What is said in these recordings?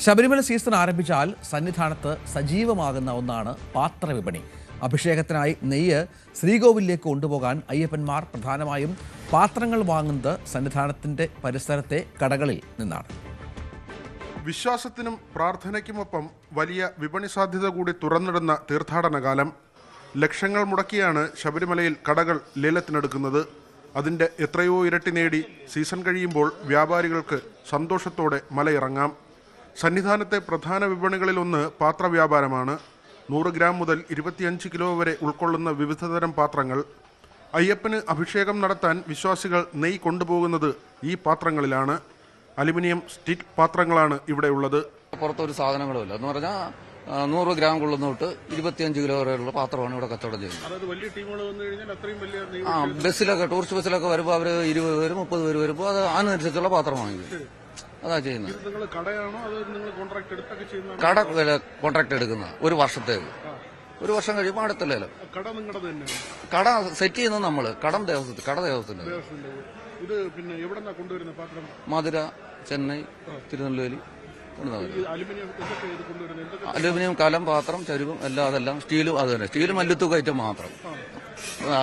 Sabarimala season ആരംഭിച്ചാൽ സന്നിധാനത്ത് സജീവമാകുന്ന ഒന്നാണ് പാത്രവിപണി. അഭിഷേകത്തിനായി നെയ്യ് ശ്രീകോവിലേക്ക് കൊണ്ടുപോകാൻ അയ്യപ്പന്മാർ പ്രധാനമായും പാത്രങ്ങൾ വാങ്ങുന്നത് സന്നിധാനത്തിന്റെ പരിസരത്തെ കടകളിൽ നിന്നാണ്. വിശ്വാസത്തിനും പ്രാർത്ഥനയ്ക്കുമൊപ്പം വലിയ വിപണി സാധ്യത കൂടി തുറന്നിടുന്ന തീർത്ഥാടന കാലം. ലക്ഷങ്ങൾ മുടക്കിയാണ് ശബരിമലയിൽ കടകൾ ലേലത്തിനെടുക്കുന്നത്. അതിൻ്റെ എത്രയോ ഇരട്ടി നേടി സീസൺ കഴിയുമ്പോൾ വ്യാപാരികൾക്ക് സന്തോഷത്തോടെ മലയിറങ്ങാം. സന്നിധാനത്തെ പ്രധാന വിപണികളിലൊന്ന് പാത്രവ്യാപാരമാണ്. 100 ഗ്രാം മുതൽ 25 കിലോ വരെ ഉൾക്കൊള്ളുന്ന വിവിധതരം പാത്രങ്ങൾ. അയ്യപ്പന് അഭിഷേകം നടത്താൻ വിശ്വാസികൾ നെയ്യ് കൊണ്ടുപോകുന്നത് ഈ പാത്രങ്ങളിലാണ്. അലുമിനിയം സ്റ്റീൽ പാത്രങ്ങളാണ് ഇവിടെ ഉള്ളത്. പുറത്തൊരു സാധനങ്ങളുമില്ല എന്ന് പറഞ്ഞാൽ 100 ഗ്രാം കൊള്ളുന്ന തൊട്ട് 25 കിലോ വരെയുള്ള പാത്രമാണ് ഇവിടെ കച്ചവടം ചെയ്യുന്നത്. ബസ്സിലൊക്കെ ടൂറിസ്റ്റ് ബസ്സിലൊക്കെ വരുമ്പോൾ അവർ 20 പേര് 30 പേര് വരുമ്പോൾ അത് അതിനനുസരിച്ചുള്ള പാത്രം വാങ്ങിക്കും. അതാ ചെയ്യുന്നത്. കട കോൺട്രാക്ട് എടുക്കുന്ന ഒരു വർഷത്തേക്ക്. ഒരു വർഷം കഴിയുമ്പോൾ അടുത്തല്ലോ കട സെറ്റ് ചെയ്യുന്നത് നമ്മള് കട ദേവസ്ഥത്തിന്റെ മധുര, ചെന്നൈ, തിരുനെല്വേലി. അലുമിനിയം കലം, പാത്രം, ചരുവം എല്ലാം അതെല്ലാം. സ്റ്റീലും അത് തന്നെ. സ്റ്റീലും മല്ലുത്തൂക്ക ഐറ്റം മാത്രം.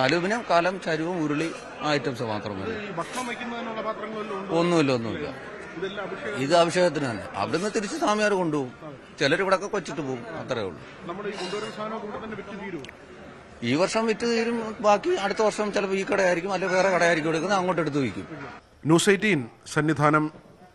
അലുമിനിയം കലം, ചരുവം, ഉരുളി ആ ഐറ്റംസ് മാത്രം മതി. ഒന്നുമില്ല. ഇത് അഭിഷേകത്തിന് തന്നെ. അവിടുന്ന് തിരിച്ച് സ്വാമിയാർ കൊണ്ടുപോകും. ചിലർ ഇവിടെ ഒക്കെ കൊച്ചിട്ട് പോകും. അത്രേ ഉള്ളൂ. ഈ വർഷം വിറ്റ് തീരും. ബാക്കി അടുത്ത വർഷം ചിലപ്പോൾ ഈ കടയായിരിക്കും, അല്ലെങ്കിൽ വേറെ കടയായിരിക്കും എടുക്കുന്നത്. അങ്ങോട്ട് എടുത്ത് വയ്ക്കും. ന്യൂസ് 18 സന്നിധാനം.